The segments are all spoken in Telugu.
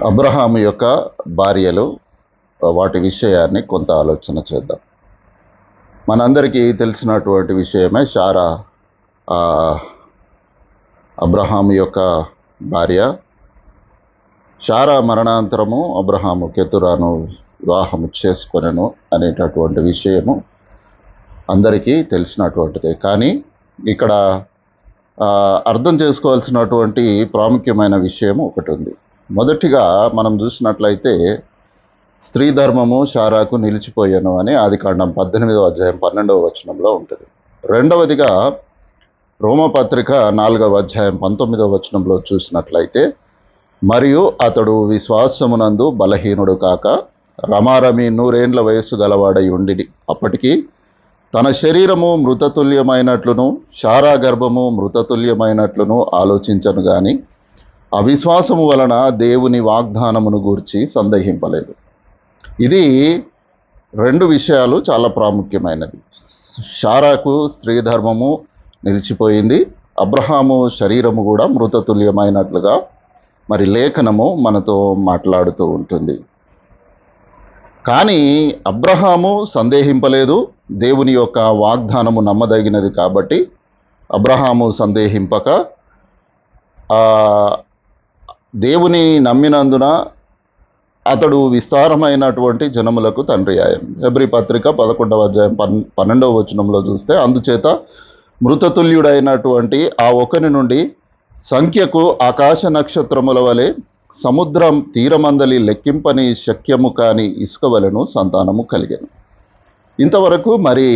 అబ్రహాము యొక్క భార్యలు వాటి విషయాన్ని కొంత ఆలోచన చేద్దాం. మనందరికీ తెలిసినటువంటి విషయమే శారా అబ్రహాము యొక్క భార్య. శారా మరణాంతరము అబ్రహాము కెతురాను వివాహము చేసుకొనెను అనేటటువంటి విషయము అందరికీ తెలిసినటువంటిదే. కానీ ఇక్కడ అర్థం చేసుకోవాల్సినటువంటి ప్రాముఖ్యమైన విషయం ఒకటి ఉంది. మొదటిగా మనం చూసినట్లయితే స్త్రీ ధర్మము శారాకు నిలిచిపోయాను అని ఆదికాండం 18వ అధ్యాయం 12వ వచనంలో ఉంటుంది. రెండవదిగా రోమపత్రిక 4వ అధ్యాయం 19వ వచనంలో చూసినట్లయితే, మరియు అతడు విశ్వాసమునందు బలహీనుడు కాక రమారమి 100 ఏండ్ల వయస్సు గలవాడై ఉండిడి. అప్పటికి తన శరీరము మృతతుల్యమైనట్లును శారా గర్భము మృతతుల్యమైనట్లును ఆలోచించను గాని అవిశ్వాసము వలన దేవుని వాగ్దానమును గూర్చి సందేహింపలేదు. ఇది రెండు విషయాలు చాలా ప్రాముఖ్యమైనది. శారాకు స్త్రీ ధర్మము నిలిచిపోయింది, అబ్రహాము శరీరము కూడా మృతతుల్యమైనట్లుగా మరి లేఖనము మనతో మాట్లాడుతూ ఉంటుంది. కానీ అబ్రహాము సందేహింపలేదు. దేవుని యొక్క వాగ్దానము నమ్మదగినది కాబట్టి అబ్రహాము సందేహింపక దేవుని నమ్మినందున అతడు విస్తారమైనటువంటి జనములకు తండ్రి అయ్యాను. హెబ్రీ పత్రిక 11వ అధ్యాయం 12వ వచనంలో చూస్తే, అందుచేత మృతతుల్యుడైనటువంటి ఆ ఒకని నుండి సంఖ్యకు ఆకాశ నక్షత్రముల వలె సముద్రం తీరమందలి లెక్కింపని శక్యము కాని ఇసుక వలెను సంతానము కలిగెను. ఇంతవరకు మరి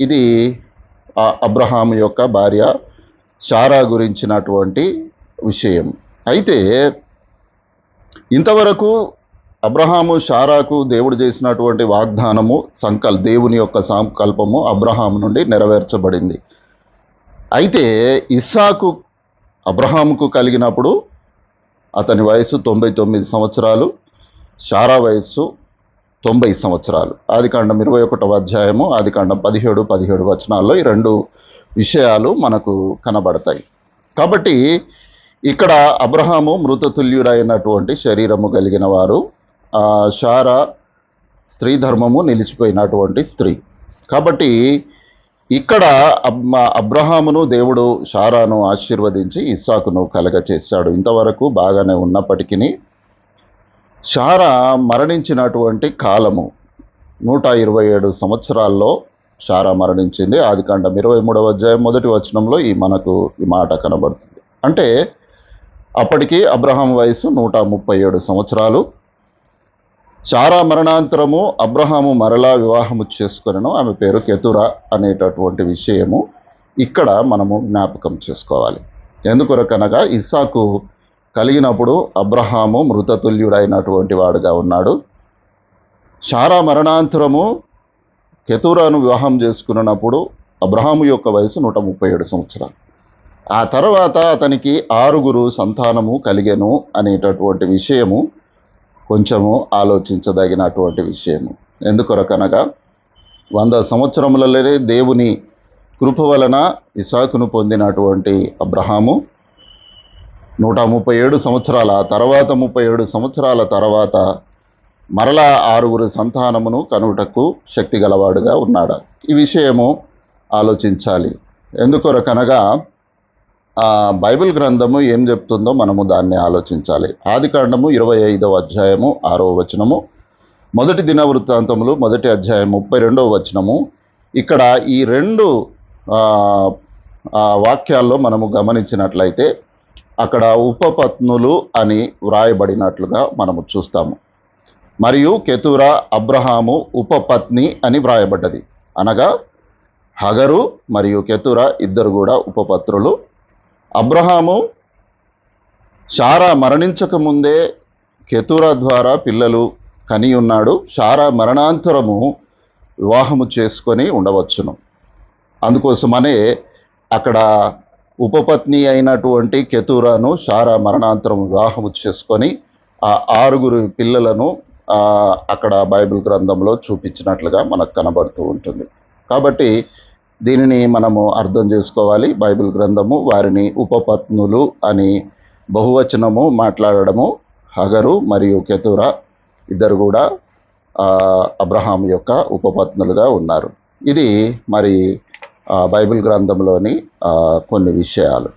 ఇది అబ్రహాము యొక్క భార్య శారా గురించినటువంటి విషయం. అయితే ఇంతవరకు అబ్రహాము శారాకు దేవుడు చేసినటువంటి వాగ్దానము దేవుని యొక్క సంకల్పము అబ్రహాము నుండి నెరవేర్చబడింది. అయితే ఇస్సాకు అబ్రహాముకు కలిగినప్పుడు అతని వయసు 99 సంవత్సరాలు, శారా వయస్సు 90 సంవత్సరాలు. ఆదికాండం 21వ అధ్యాయము, ఆదికాండం 17 వచనాల్లో ఈ రెండు విషయాలు మనకు కనబడతాయి. కాబట్టి ఇక్కడ అబ్రహాము మృతతుల్యుడైనటువంటి శరీరము కలిగిన వారు, శారా స్త్రీ ధర్మము నిలిచిపోయినటువంటి స్త్రీ. కాబట్టి ఇక్కడ అబ్రహామును దేవుడు శారాను ఆశీర్వదించి ఇస్సాకును కలగచేశాడు. ఇంతవరకు బాగానే ఉన్నప్పటికీ శారా మరణించినటువంటి కాలము 127 సంవత్సరాల్లో శారా మరణించింది. ఆదికాండం 23వ అధ్యాయం 1వ వచనంలో మనకు ఈ మాట కనబడుతుంది. అంటే అప్పటికి అబ్రహాం వయసు 137 సంవత్సరాలు. శారా మరణాంతరము అబ్రహాము మరలా వివాహము చేసుకొనెను. ఆమె పేరు కెతురా అనేటటువంటి విషయము ఇక్కడ మనము జ్ఞాపకం చేసుకోవాలి. ఎందుకొరకనగా ఇస్సాకు కలిగినప్పుడు అబ్రహాము మృతతుల్యుడైనటువంటి వాడుగా ఉన్నాడు. శారా మరణాంతరము కెతురాను వివాహం చేసుకున్నప్పుడు అబ్రహాము యొక్క వయసు 137 సంవత్సరాలు. ఆ తర్వాత అతనికి 6 సంతానము కలిగెను అనేటటువంటి విషయము కొంచెము ఆలోచించదగినటువంటి విషయము. ఎందుకొరకనగా 100 సంవత్సరములలోనే దేవుని కృప వలన ఇస్సాకును పొందినటువంటి అబ్రహాము 137 సంవత్సరాల తర్వాత 37 సంవత్సరాల తర్వాత మరలా 6 సంతానమును కనుటకు శక్తి గలవాడుగా ఉన్నాడు. ఈ విషయము ఆలోచించాలి. ఎందుకొరకనగా బైబిల్ గ్రంథము ఏం చెప్తుందో మనము దాన్ని ఆలోచించాలి. ఆదికాండము 25వ అధ్యాయము 6వ వచనము, మొదటి దినవృత్తాంతములు 1వ అధ్యాయం 32వ వచనము, ఇక్కడ ఈ రెండు వాక్యాల్లో మనము గమనించినట్లయితే అక్కడ ఉపపత్నులు అని వ్రాయబడినట్లుగా మనము చూస్తాము. మరియు కెతురా అబ్రహాము ఉపపత్ని అని వ్రాయబడ్డది. అనగా హగరు మరియు కెతురా ఇద్దరు కూడా ఉపపత్రులు. అబ్రహాము శారా మరణించక ముందే కెతురా ద్వారా పిల్లలు కని ఉన్నాడు. శారా మరణాంతరము వివాహము చేసుకొని ఉండవచ్చును. అందుకోసమనే అక్కడ ఉపపత్ని అయినటువంటి కెతురాను శారా మరణాంతరం వివాహము చేసుకొని ఆ 6 పిల్లలను అక్కడ బైబిల్ గ్రంథంలో చూపించినట్లుగా మనకు కనబడుతూ ఉంటుంది. కాబట్టి దీనిని మనము అర్థం చేసుకోవాలి. బైబిల్ గ్రంథము వారిని ఉపపత్నులు అని బహువచనము మాట్లాడడము హగరు మరియు కెతురా ఇద్దరు కూడా అబ్రహాం యొక్క ఉపపత్నులుగా ఉన్నారు. ఇది మరి బైబిల్ గ్రంథంలోని కొన్ని విషయాలు.